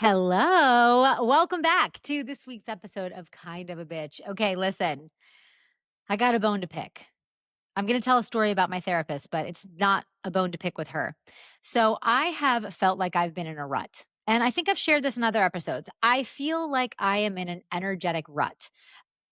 Hello. Welcome back to this week's episode of Kind of a Bitch. Okay, listen, I got a bone to pick. I'm going to tell a story about my therapist, but it's not a bone to pick with her. So I have felt like I've been in a rut. And I think I've shared this in other episodes. I feel like I am in an energetic rut.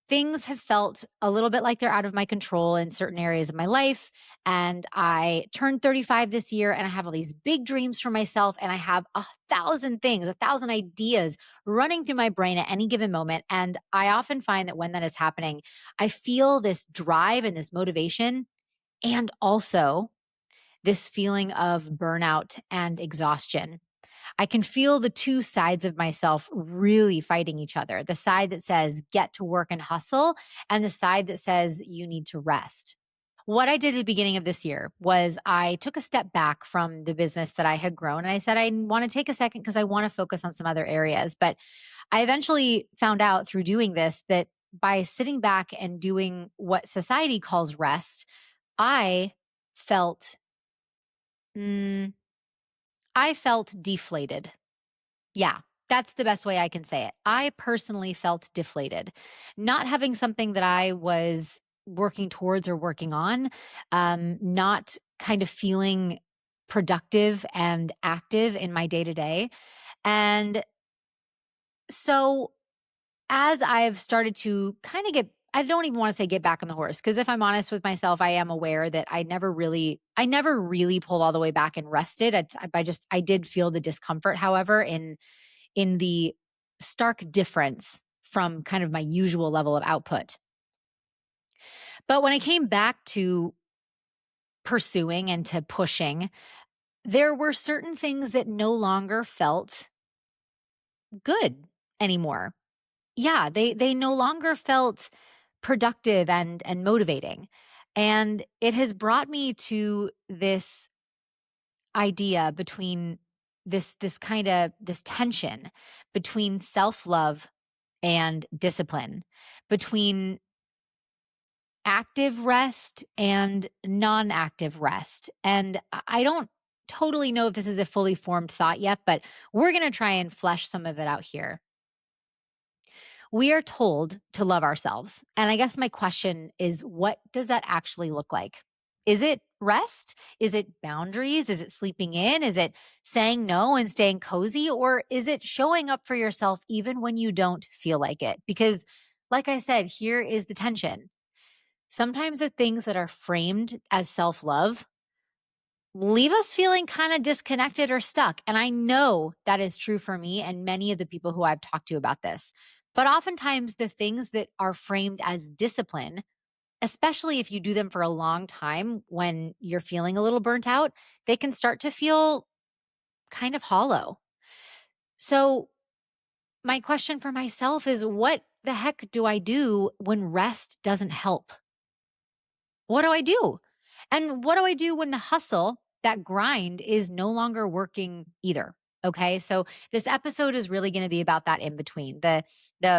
Things have felt a little bit like they're out of my control in certain areas of my life. And I turned 35 this year and I have all these big dreams for myself. And I have 1,000 things, 1,000 ideas running through my brain at any given moment. And I often find that when that is happening, I feel this drive and this motivation and also this feeling of burnout and exhaustion. I can feel the two sides of myself really fighting each other. The side that says, get to work and hustle, and the side that says, you need to rest. What I did at the beginning of this year was I took a step back from the business that I had grown. And I said, I want to take a second because I want to focus on some other areas. But I eventually found out through doing this that by sitting back and doing what society calls rest, I felt, mm, I felt deflated. Yeah, that's the best way I can say it. I personally felt deflated. Not having something that I was working towards or working on, not kind of feeling productive and active in my day to day. And so as I've started to kind of I don't even want to say get back on the horse because if I'm honest with myself, I am aware that I never really pulled all the way back and rested. I did feel the discomfort, however, in the stark difference from kind of my usual level of output. But when I came back to pursuing and to pushing, there were certain things that no longer felt good anymore. Yeah, they no longer felt productive and motivating. And it has brought me to this idea between this tension between self-love and discipline, between active rest and non-active rest. And I don't totally know if this is a fully formed thought yet, but we're going to try and flesh some of it out here. We are told to love ourselves. And I guess my question is, what does that actually look like? Is it rest? Is it boundaries? Is it sleeping in? Is it saying no and staying cozy? Or is it showing up for yourself even when you don't feel like it? Because, like I said, here is the tension. Sometimes the things that are framed as self love leave us feeling kind of disconnected or stuck. And I know that is true for me and many of the people who I've talked to about this. But oftentimes, the things that are framed as discipline, especially if you do them for a long time when you're feeling a little burnt out, they can start to feel kind of hollow. So, my question for myself is what the heck do I do when rest doesn't help? What do I do? And what do I do when the hustle, that grind, is no longer working either? Okay. So this episode is really going to be about that in between. The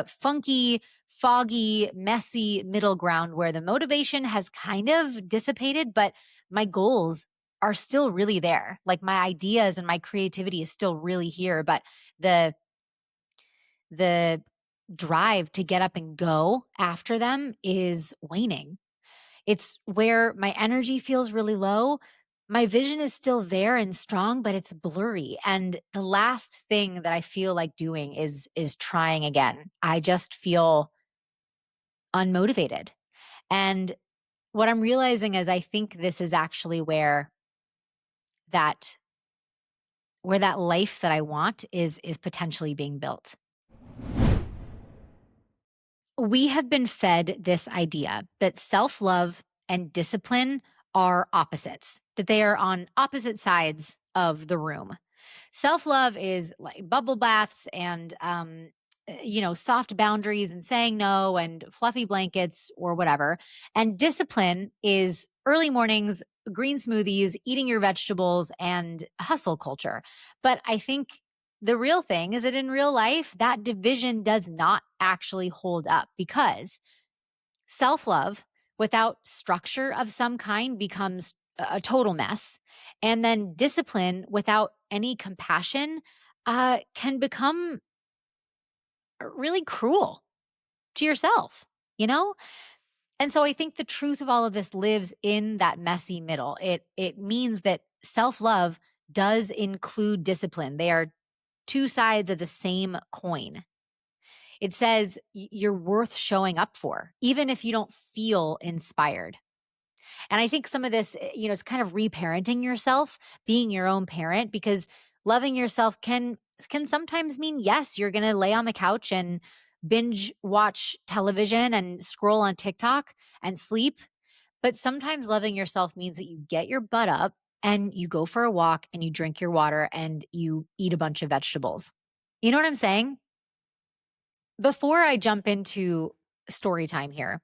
funky, foggy, messy middle ground where the motivation has kind of dissipated, but my goals are still really there. Like my ideas and my creativity is still really here, but the the drive to get up and go after them is waning. It's where my energy feels really low. My vision is still there and strong, but it's blurry. And the last thing that I feel like doing is trying again. I just feel unmotivated. And what I'm realizing is I think this is actually that where that life that I want is potentially being built. We have been fed this idea that self love and discipline are opposites, that they are on opposite sides of the room. Self love is like bubble baths and, soft boundaries and saying no and fluffy blankets or whatever. And discipline is early mornings, green smoothies, eating your vegetables, and hustle culture. But I think the real thing is that in real life, that division does not actually hold up because self love without structure of some kind becomes a total mess. And then discipline without any compassion can become really cruel to yourself, you know? And so I think the truth of all of this lives in that messy middle. It means that self-love does include discipline. They are two sides of the same coin. It says you're worth showing up for, even if you don't feel inspired. And I think some of this, it's kind of reparenting yourself, being your own parent, because loving yourself can sometimes mean, yes, you're going to lay on the couch and binge watch television and scroll on TikTok and sleep. But sometimes loving yourself means that you get your butt up and you go for a walk and you drink your water and you eat a bunch of vegetables. You know what I'm saying? Before I jump into story time here,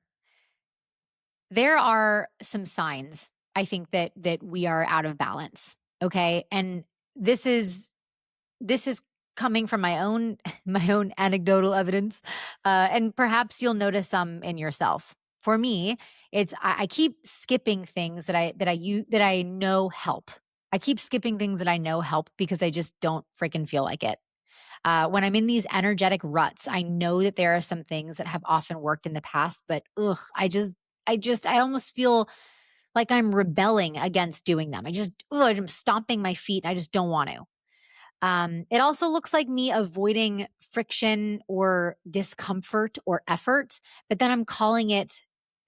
there are some signs I think that we are out of balance, okay? And this is this is coming from my own my own anecdotal evidence, and perhaps you'll notice some in yourself. For me, it's I keep skipping things that I know help. I keep skipping things that I know help because I just don't freaking feel like it. When I'm in these energetic ruts, I know that there are some things that have often worked in the past, but ugh, I almost feel like I'm rebelling against doing them. I'm stomping my feet. I just don't want to. It also looks like me avoiding friction or discomfort or effort, but then I'm calling it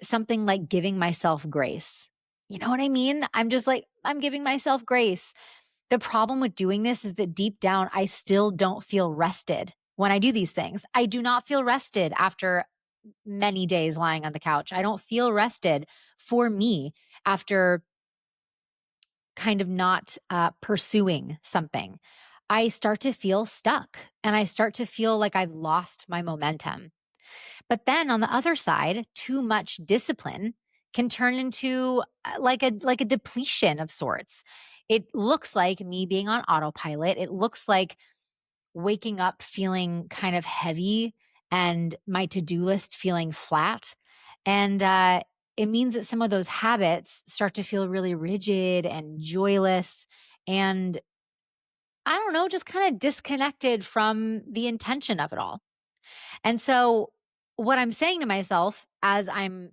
something like giving myself grace. You know what I mean? I'm just like, I'm giving myself grace. The problem with doing this is that deep down, I still don't feel rested when I do these things. I do not feel rested after many days lying on the couch. I don't feel rested for me after kind of not pursuing something. I start to feel stuck and I start to feel like I've lost my momentum. But then on the other side, too much discipline can turn into like a depletion of sorts. It looks like me being on autopilot. It looks like waking up feeling kind of heavy and my to-do list feeling flat. And it means that some of those habits start to feel really rigid and joyless and I don't know, just kind of disconnected from the intention of it all. And so what I'm saying to myself as I'm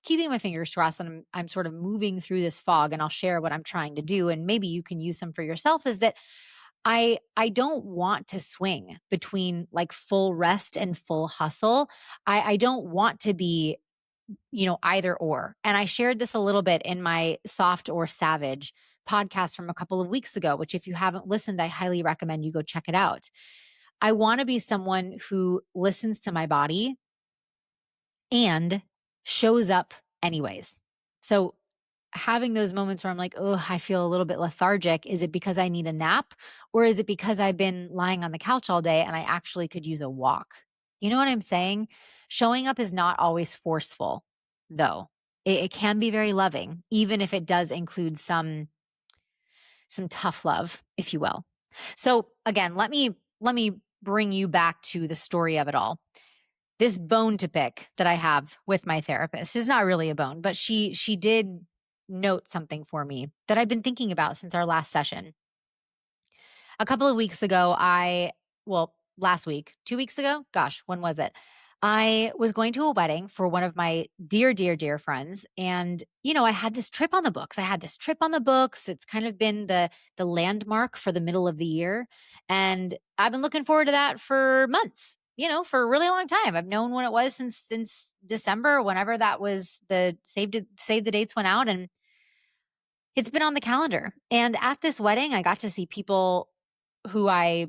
keeping my fingers crossed and I'm sort of moving through this fog and I'll share what I'm trying to do and maybe you can use some for yourself is that I don't want to swing between like full rest and full hustle. I don't want to be, either or. And I shared this a little bit in my Soft or Savage podcast from a couple of weeks ago, which if you haven't listened, I highly recommend you go check it out. I want to be someone who listens to my body and shows up anyways. So having those moments where I'm like, oh, I feel a little bit lethargic. Is it because I need a nap? Or is it because I've been lying on the couch all day and I actually could use a walk? You know what I'm saying? Showing up is not always forceful, though. It can be very loving, even if it does include some tough love, if you will. So again, let me bring you back to the story of it all. This bone to pick that I have with my therapist is not really a bone, but she did note something for me that I've been thinking about since our last session. A couple of weeks ago, last week, 2 weeks ago, gosh, when was it? I was going to a wedding for one of my dear, dear, dear friends. And, I had this trip on the books. I had this trip on the books. It's kind of been the landmark for the middle of the year. And I've been looking forward to that for months, for a really long time. I've known when it was since December, whenever that was the save the dates went out. And it's been on the calendar. And at this wedding, I got to see people who I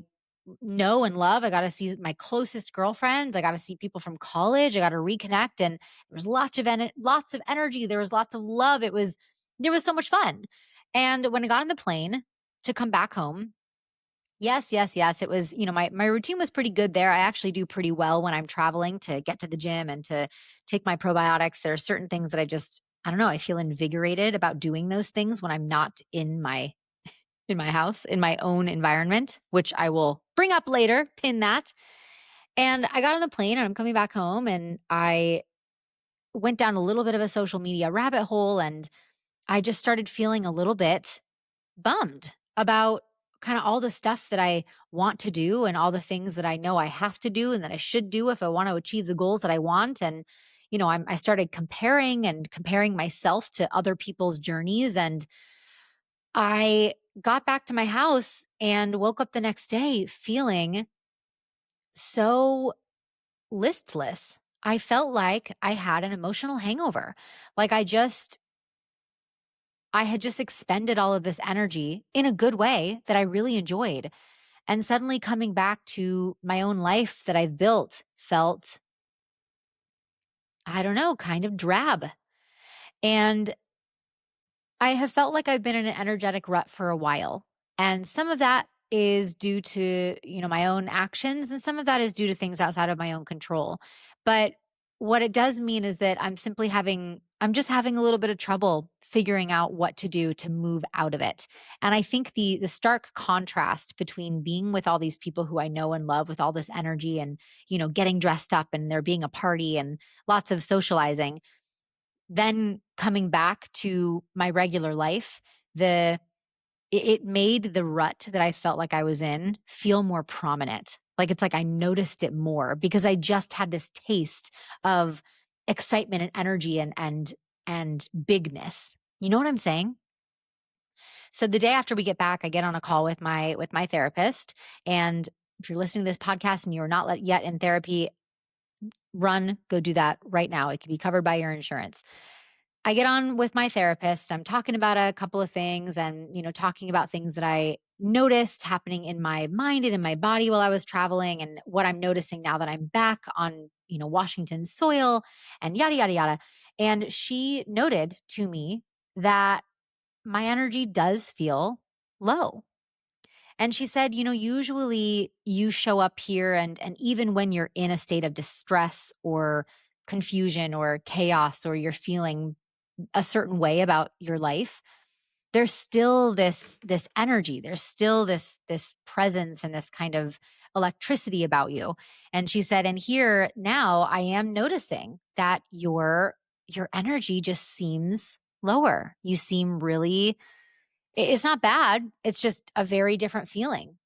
know and love. I got to see my closest girlfriends. I got to see people from college. I got to reconnect, and there was lots of energy. There was lots of love. There was so much fun. And when I got on the plane to come back home, yes, yes, yes, it was. My routine was pretty good there. I actually do pretty well when I'm traveling to get to the gym and to take my probiotics. There are certain things that I don't know. I feel invigorated about doing those things when I'm not in my house, in my own environment, which I will bring up later, pin that. And I got on the plane and I'm coming back home and I went down a little bit of a social media rabbit hole and I just started feeling a little bit bummed about kind of all the stuff that I want to do and all the things that I know I have to do and that I should do if I want to achieve the goals that I want. And, I started comparing myself to other people's journeys. And I got back to my house and woke up the next day feeling so listless. I felt like I had an emotional hangover. Like I had just expended all of this energy in a good way that I really enjoyed. And suddenly coming back to my own life that I've built felt, I don't know, kind of drab. And I have felt like I've been in an energetic rut for a while. And some of that is due to, my own actions, and some of that is due to things outside of my own control. But what it does mean is that I'm just having a little bit of trouble figuring out what to do to move out of it. And I think the stark contrast between being with all these people who I know and love with all this energy and, getting dressed up and there being a party and lots of socializing, then coming back to my regular life, it made the rut that I felt like I was in feel more prominent. Like it's like I noticed it more because I just had this taste of excitement and energy and bigness. You know what I'm saying? So the day after we get back, I get on a call with my therapist. And if you're listening to this podcast and you're not yet in therapy, go do that right now. It can be covered by your insurance. I get on with my therapist. I'm talking about a couple of things and, talking about things that I noticed happening in my mind and in my body while I was traveling and what I'm noticing now that I'm back on, Washington soil and yada, yada, yada. And she noted to me that my energy does feel low. And she said, usually you show up here and even when you're in a state of distress or confusion or chaos or you're feeling a certain way about your life, there's still this energy, there's still this presence and this kind of electricity about you. And she said, and here now I am noticing that your energy just seems lower. You seem really, it's not bad, it's just a very different feeling.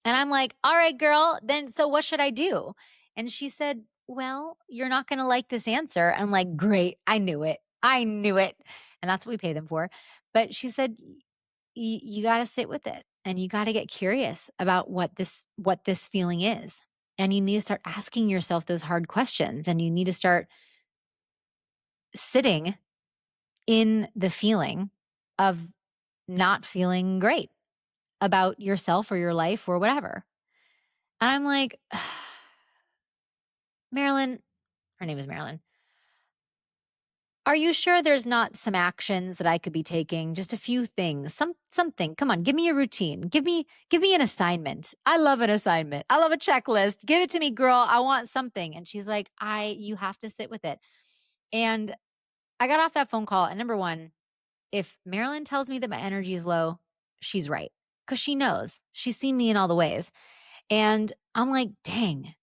And I'm like, all right, girl, then so what should I do? And she said, well, you're not going to like this answer. I'm like, great. I knew it. I knew it. And that's what we pay them for. But she said, you got to sit with it and you got to get curious about what this feeling is. And you need to start asking yourself those hard questions and you need to start sitting in the feeling of not feeling great about yourself or your life or whatever. And I'm like, Marilyn, her name is Marilyn. Are you sure there's not some actions that I could be taking? Just a few things, something. Come on, give me a routine. Give me an assignment. I love an assignment. I love a checklist. Give it to me, girl. I want something. And she's like, you have to sit with it. And I got off that phone call. And number one, if Marilyn tells me that my energy is low, she's right. Because she knows. She's seen me in all the ways. And I'm like, dang,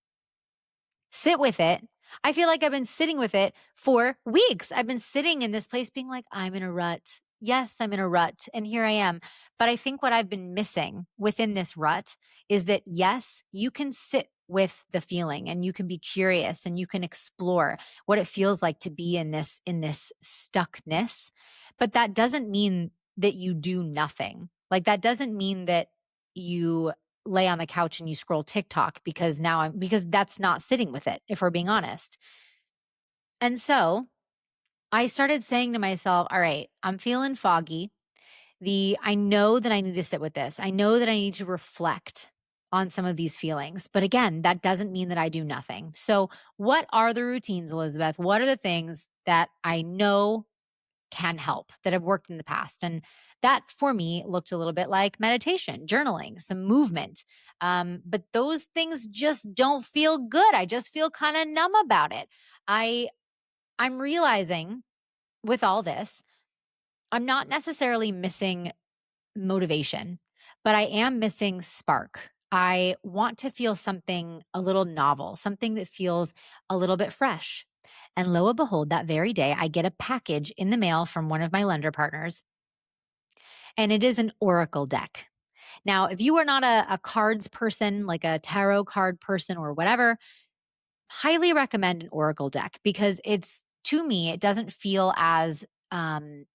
sit with it. I feel like I've been sitting with it for weeks. I've been sitting in this place being like, I'm in a rut. Yes, I'm in a rut. And here I am. But I think what I've been missing within this rut is that, yes, you can sit with the feeling and you can be curious and you can explore what it feels like to be in this stuckness. But that doesn't mean that you do nothing. Like that doesn't mean that you lay on the couch and you scroll TikTok because that's not sitting with it, if we're being honest. And so I started saying to myself, all right, I'm feeling foggy. I know that I need to sit with this. I know that I need to reflect on some of these feelings. But again, that doesn't mean that I do nothing. So what are the routines, Elizabeth? What are the things that I know can help that have worked in the past? And that for me looked a little bit like meditation, journaling, some movement. But those things just don't feel good. I just feel kind of numb about it. I'm realizing with all this, I'm not necessarily missing motivation, but I am missing spark. I want to feel something a little novel, something that feels a little bit fresh. And lo and behold, that very day, I get a package in the mail from one of my lender partners, and it is an oracle deck. Now, if you are not a cards person, like a tarot card person or whatever, highly recommend an oracle deck because to me, it doesn't feel as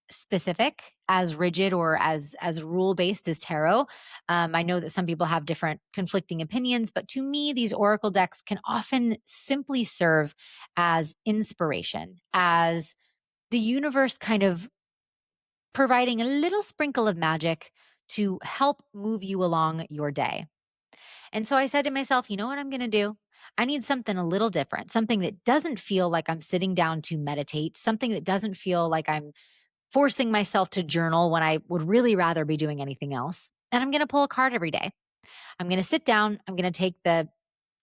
specific, as rigid, or as rule based as tarot. I know that some people have different conflicting opinions, but to me, these oracle decks can often simply serve as inspiration, as the universe kind of providing a little sprinkle of magic to help move you along your day. And so I said to myself, you know what I'm going to do? I need something a little different, something that doesn't feel like I'm sitting down to meditate, something that doesn't feel like I'm forcing myself to journal when I would really rather be doing anything else. And I'm going to pull a card every day. I'm going to sit down. I'm going to take the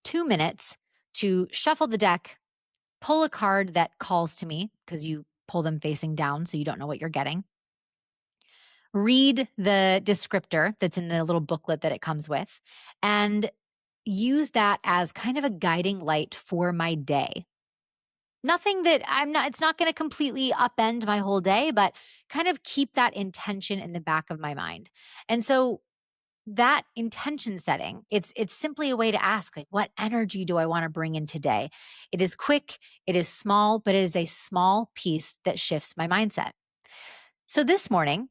2 minutes to shuffle the deck, pull a card that calls to me because you pull them facing down so you don't know what you're getting. Read the descriptor that's in the little booklet that it comes with, and use that as kind of a guiding light for my day. Nothing that it's not going to completely upend my whole day, but kind of keep that intention in the back of my mind. And so that intention setting, it's simply a way to ask, like, what energy do I want to bring in today? It is quick, it is small, but it is a small piece that shifts my mindset. So this morning,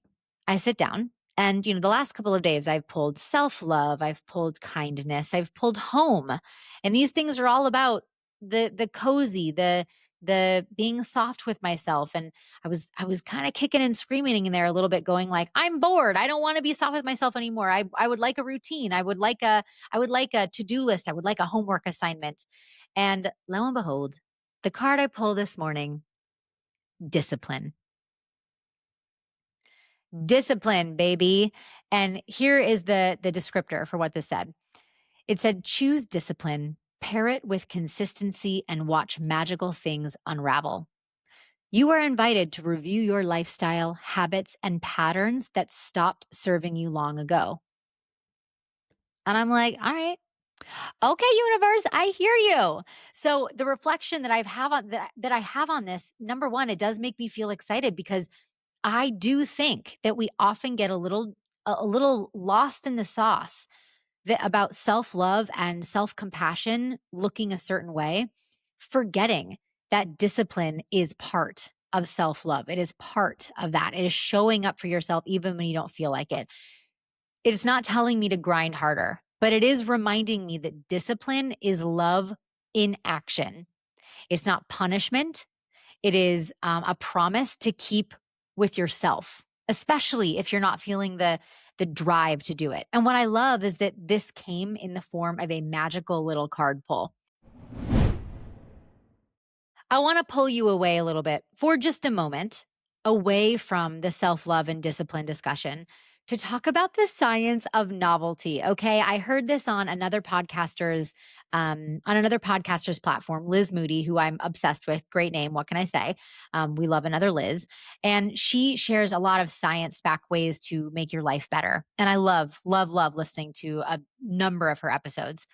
I sit down and, the last couple of days I've pulled self-love, I've pulled kindness, I've pulled home. And these things are all about the cozy, the being soft with myself. And I was kind of kicking and screaming in there a little bit, going like, I'm bored. I don't want to be soft with myself anymore. I would like a routine. I would like a to-do list. I would like a homework assignment. And lo and behold, the card I pulled this morning, discipline. Discipline, baby. And here is the descriptor for what this said. It said, choose discipline, pair it with consistency, and watch magical things unravel. You are invited to review your lifestyle, habits, and patterns that stopped serving you long ago. And I'm like, all right. Okay, universe, I hear you. So the reflection that I have on this, number one, it does make me feel excited because I do think that we often get a little lost in the sauce about self-love and self-compassion looking a certain way, forgetting that discipline is part of self-love. It is part of that. It is showing up for yourself even when you don't feel like it. It's not telling me to grind harder, but it is reminding me that discipline is love in action. It's not punishment. It is a promise to keep with yourself, especially if you're not feeling the drive to do it. And what I love is that this came in the form of a magical little card pull. I want to pull you away a little bit for just a moment, away from the self-love and discipline discussion, to talk about the science of novelty. Okay. I heard this on another podcaster's platform, Liz Moody, who I'm obsessed with. Great name. What can I say? We love another Liz. And she shares a lot of science-backed ways to make your life better. And I love, love, love listening to a number of her episodes.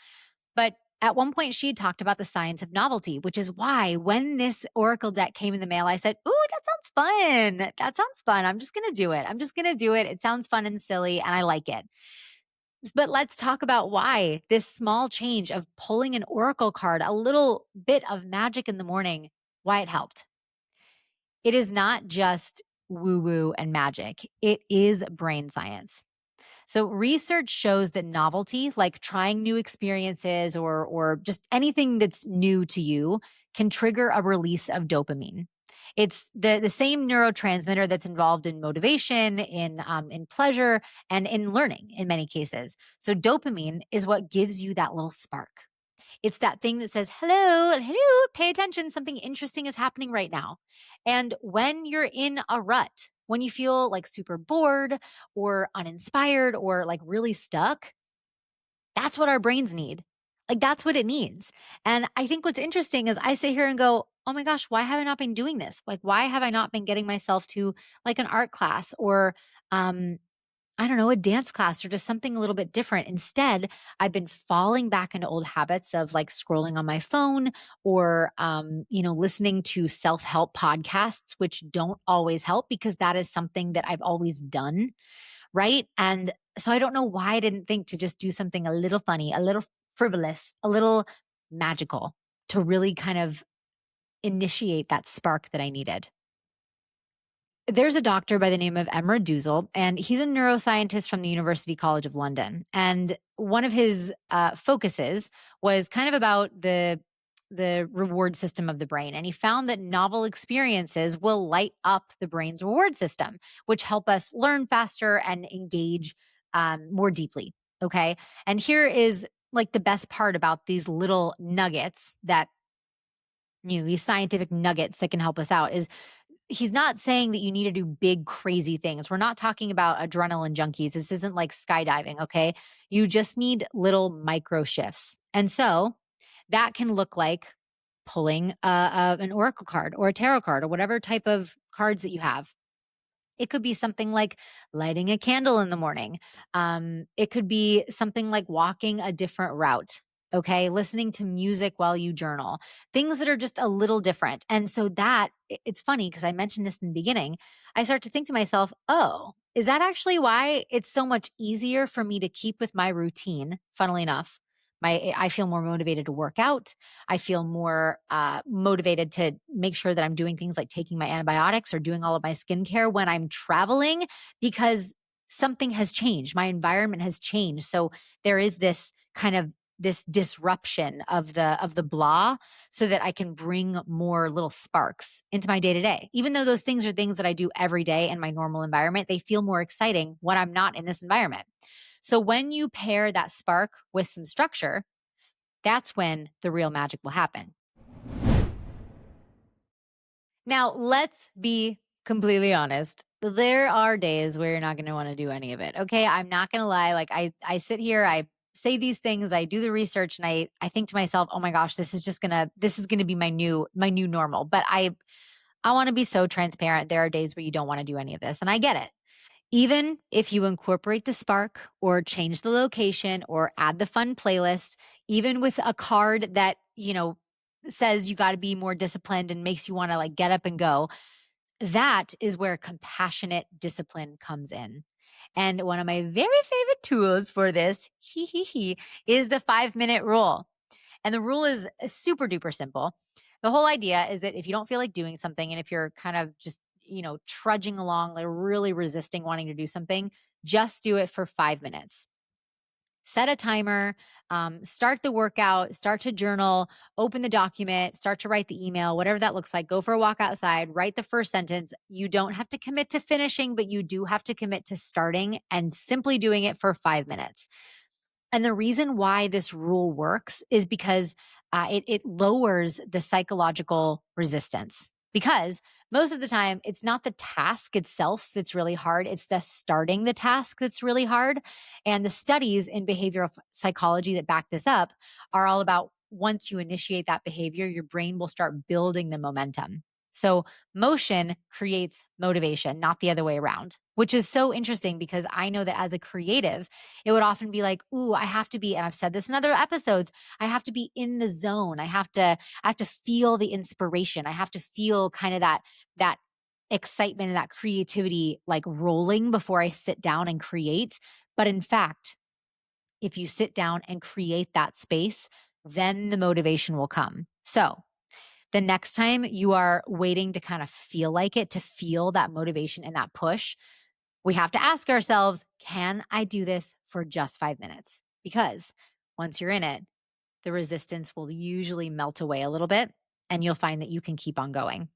But at one point, she had talked about the science of novelty, which is why when this Oracle deck came in the mail, I said, ooh, that sounds fun. That sounds fun. I'm just going to do it. I'm just going to do it. It sounds fun and silly, and I like it. But let's talk about why this small change of pulling an Oracle card, a little bit of magic in the morning, why it helped. It is not just woo woo and magic, it is brain science. So research shows that novelty, like trying new experiences or just anything that's new to you, can trigger a release of dopamine. It's the same neurotransmitter that's involved in motivation, in pleasure, and in learning in many cases. So dopamine is what gives you that little spark. It's that thing that says, hello, hello, pay attention. Something interesting is happening right now. And when you're in a rut, when you feel like super bored or uninspired or like really stuck, that's what our brains need. Like that's what it needs. And I think what's interesting is I sit here and go, oh my gosh, why have I not been doing this? Like, why have I not been getting myself to like an art class or, I don't know, a dance class or just something a little bit different. Instead, I've been falling back into old habits of like scrolling on my phone or, listening to self-help podcasts, which don't always help because that is something that I've always done. Right. And So I don't know why I didn't think to just do something a little funny, a little frivolous, a little magical to really kind of initiate that spark that I needed. There's a doctor by the name of Emra Duzel, and he's a neuroscientist from the University College of London. And one of his focuses was kind of about the reward system of the brain. And he found that novel experiences will light up the brain's reward system, which help us learn faster and engage more deeply. Okay. And here is like the best part about these little nuggets that, these scientific nuggets that can help us out is he's not saying that you need to do big, crazy things. We're not talking about adrenaline junkies. This isn't like skydiving, okay? You just need little micro shifts. And so that can look like pulling an oracle card or a tarot card or whatever type of cards that you have. It could be something like lighting a candle in the morning. It could be something like walking a different route. Okay. Listening to music while you journal, things that are just a little different. And so it's funny because I mentioned this in the beginning. I start to think to myself, oh, is that actually why it's so much easier for me to keep with my routine? Funnily enough, I feel more motivated to work out. I feel more motivated to make sure that I'm doing things like taking my antibiotics or doing all of my skincare when I'm traveling because something has changed. My environment has changed. So there is this kind of this disruption of the blah so that I can bring more little sparks into my day to day. Even though those things are things that I do every day in my normal environment, they feel more exciting when I'm not in this environment. So when you pair that spark with some structure, that's when the real magic will happen. Now, let's be completely honest. There are days where you're not going to want to do any of it. Okay. I'm not going to lie. Like I sit here, I say these things, I do the research and I think to myself, oh my gosh, this is going to be my new normal. But I want to be so transparent. There are days where you don't want to do any of this. And I get it. Even if you incorporate the spark or change the location or add the fun playlist, even with a card that, says you got to be more disciplined and makes you want to like get up and go, that is where compassionate discipline comes in. And one of my very favorite tools for this, is the 5-minute rule. And the rule is super duper simple. The whole idea is that if you don't feel like doing something and if you're kind of just, trudging along, like really resisting wanting to do something, just do it for 5 minutes. Set a timer, start the workout, start to journal, open the document, start to write the email, whatever that looks like. Go for a walk outside, write the first sentence. You don't have to commit to finishing, but you do have to commit to starting and simply doing it for 5 minutes. And the reason why this rule works is because it lowers the psychological resistance. Because most of the time, it's not the task itself that's really hard, it's the starting the task that's really hard. And the studies in behavioral psychology that back this up are all about once you initiate that behavior, your brain will start building the momentum. So motion creates motivation, not the other way around, which is so interesting because I know that as a creative, it would often be like, ooh, I have to be, and I've said this in other episodes, I have to be in the zone. I have to feel the inspiration. I have to feel kind of that excitement and that creativity like rolling before I sit down and create. But in fact, if you sit down and create that space, then the motivation will come. So the next time you are waiting to kind of feel like it, to feel that motivation and that push, we have to ask ourselves, can I do this for just 5 minutes? Because once you're in it, the resistance will usually melt away a little bit and you'll find that you can keep on going.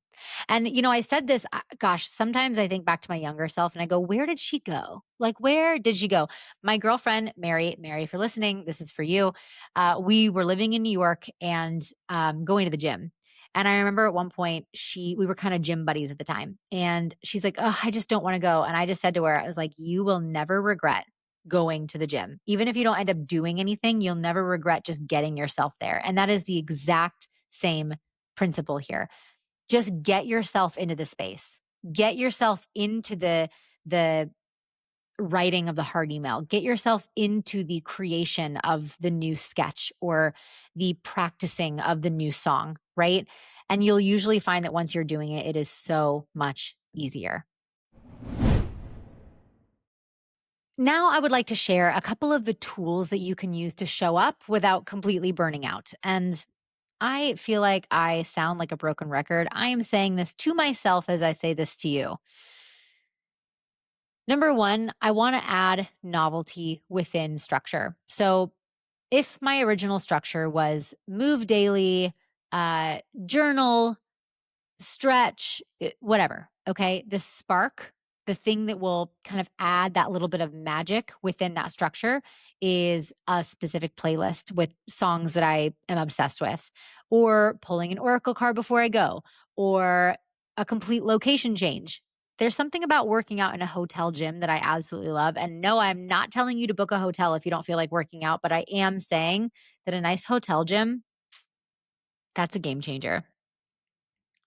And, I said this, gosh, sometimes I think back to my younger self and I go, where did she go? Like, where did she go? My girlfriend, Mary, if you're listening, this is for you. We were living in New York and going to the gym. And I remember at one point, we were kind of gym buddies at the time. And she's like, oh, I just don't want to go. And I just said to her, I was like, you will never regret going to the gym. Even if you don't end up doing anything, you'll never regret just getting yourself there. And that is the exact same principle here. Just get yourself into the space. Get yourself into the writing of the hard email. Get yourself into the creation of the new sketch or the practicing of the new song, right? And you'll usually find that once you're doing it, it is so much easier. Now, I would like to share a couple of the tools that you can use to show up without completely burning out. And I feel like I sound like a broken record. I am saying this to myself as I say this to you. Number one, I want to add novelty within structure. So, if my original structure was move daily, journal, stretch, whatever. Okay. The spark, the thing that will kind of add that little bit of magic within that structure is a specific playlist with songs that I am obsessed with, or pulling an oracle card before I go, or a complete location change. There's something about working out in a hotel gym that I absolutely love. And no, I'm not telling you to book a hotel if you don't feel like working out, but I am saying that a nice hotel gym, that's a game changer.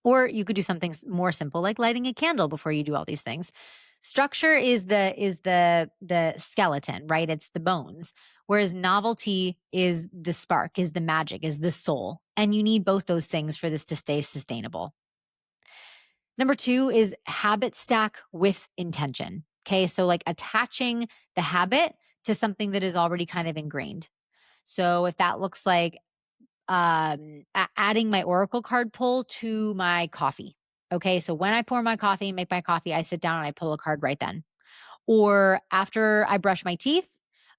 Or you could do something more simple like lighting a candle before you do all these things. Structure is the skeleton, right? It's the bones. Whereas novelty is the spark, is the magic, is the soul. And you need both those things for this to stay sustainable. Number 2 is habit stack with intention. Okay, so like attaching the habit to something that is already kind of ingrained. So if that looks like adding my oracle card pull to my coffee. Okay, so when I pour my coffee and make my coffee, I sit down and I pull a card right then. Or after I brush my teeth,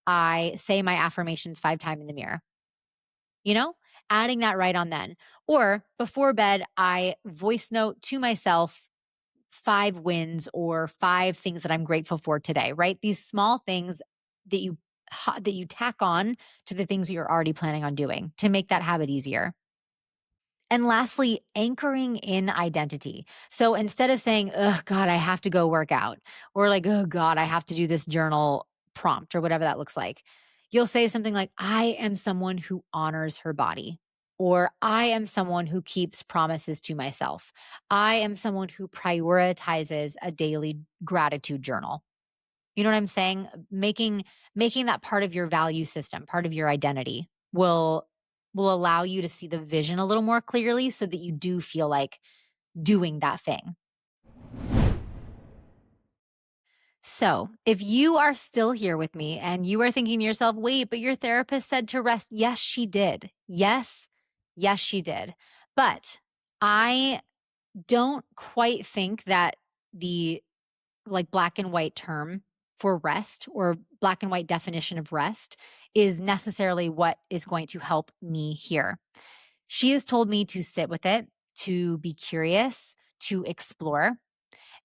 I say my affirmations 5 times in the mirror. You know, adding that right on then. Or before bed, I voice note to myself 5 wins or 5 things that I'm grateful for today, right? These small things that you tack on to the things that you're already planning on doing to make that habit easier. And lastly, anchoring in identity. So instead of saying, oh God, I have to go work out, or like, oh God, I have to do this journal prompt or whatever that looks like, you'll say something like, I am someone who honors her body, or I am someone who keeps promises to myself. I am someone who prioritizes a daily gratitude journal. You know what I'm saying? Making that part of your value system, part of your identity will allow you to see the vision a little more clearly so that you do feel like doing that thing. So, if you are still here with me and you are thinking to yourself, wait, but your therapist said to rest. Yes, she did. Yes, she did. But I don't quite think that the like black and white term for rest or black and white definition of rest is necessarily what is going to help me here. She has told me to sit with it, to be curious, to explore.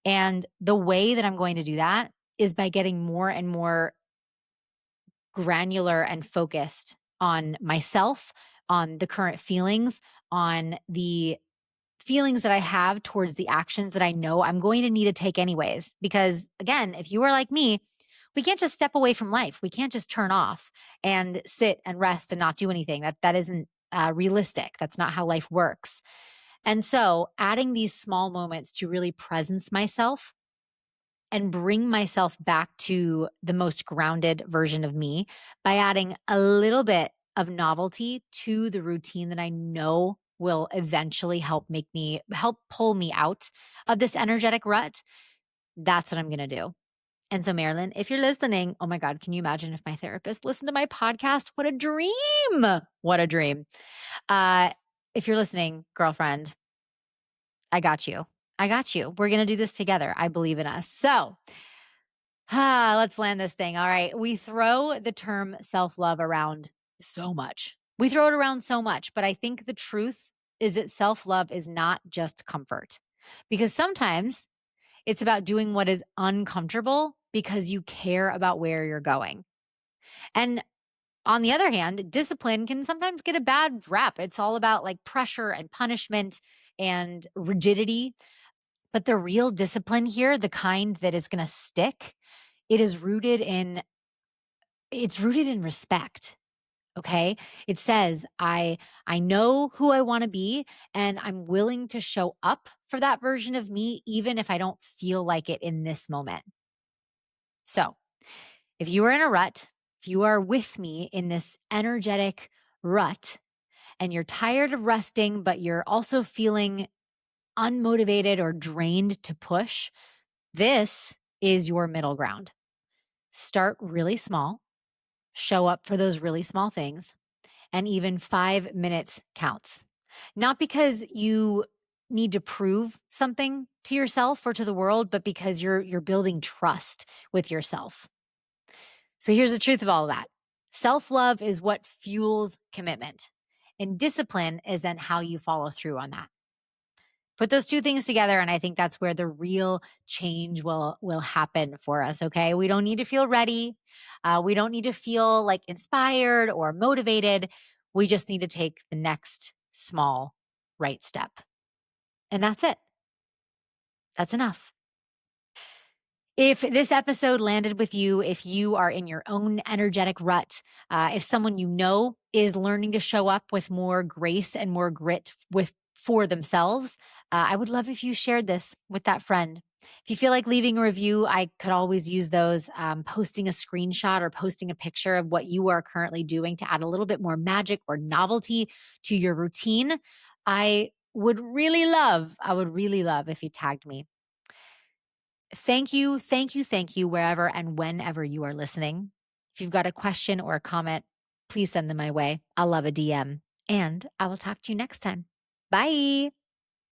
And the way that I'm going to do that is by getting more and more granular and focused on myself, on the current feelings, on the feelings that I have towards the actions that I know I'm going to need to take anyways. Because again, if you are like me, we can't just step away from life. We can't just turn off and sit and rest and not do anything. That isn't realistic. That's not how life works. And so, adding these small moments to really presence myself and bring myself back to the most grounded version of me by adding a little bit of novelty to the routine that I know will eventually help pull me out of this energetic rut. That's what I'm going to do. And so, Marilyn, if you're listening, oh my God, can you imagine if my therapist listened to my podcast? What a dream. What a dream. Uh, if you're listening, girlfriend, I got you. I got you. We're going to do this together. I believe in us. So, let's land this thing. All right. We throw the term self love around so much. We throw it around so much. But I think the truth is that self love is not just comfort, because sometimes it's about doing what is uncomfortable because you care about where you're going. And on the other hand, discipline can sometimes get a bad rap. It's all about like pressure and punishment and rigidity. But the real discipline here, the kind that is going to stick, it is rooted in it's rooted in respect. Okay? It says, I know who I want to be and I'm willing to show up for that version of me even if I don't feel like it in this moment. So, if you are in a rut, if you are with me in this energetic rut and you're tired of resting but you're also feeling unmotivated or drained to push, this is your middle ground. Start really small, show up for those really small things, and even 5 minutes counts. Not because you need to prove something to yourself or to the world, but because you're building trust with yourself. So here's the truth of all of that. Self-love is what fuels commitment, and discipline is then how you follow through on that. Put those two things together, and I think that's where the real change will happen for us. Okay, we don't need to feel ready. We don't need to feel like inspired or motivated. We just need to take the next small right step, and that's it. That's enough. If this episode landed with you, if you are in your own energetic rut, if someone you know is learning to show up with more grace and more grit for themselves, I would love if you shared this with that friend. If you feel like leaving a review, I could always use those. Posting a screenshot or posting a picture of what you are currently doing to add a little bit more magic or novelty to your routine. I would really love if you tagged me. Thank you, thank you, thank you, wherever and whenever you are listening. If you've got a question or a comment, please send them my way. I'll love a DM, and I will talk to you next time. Bye.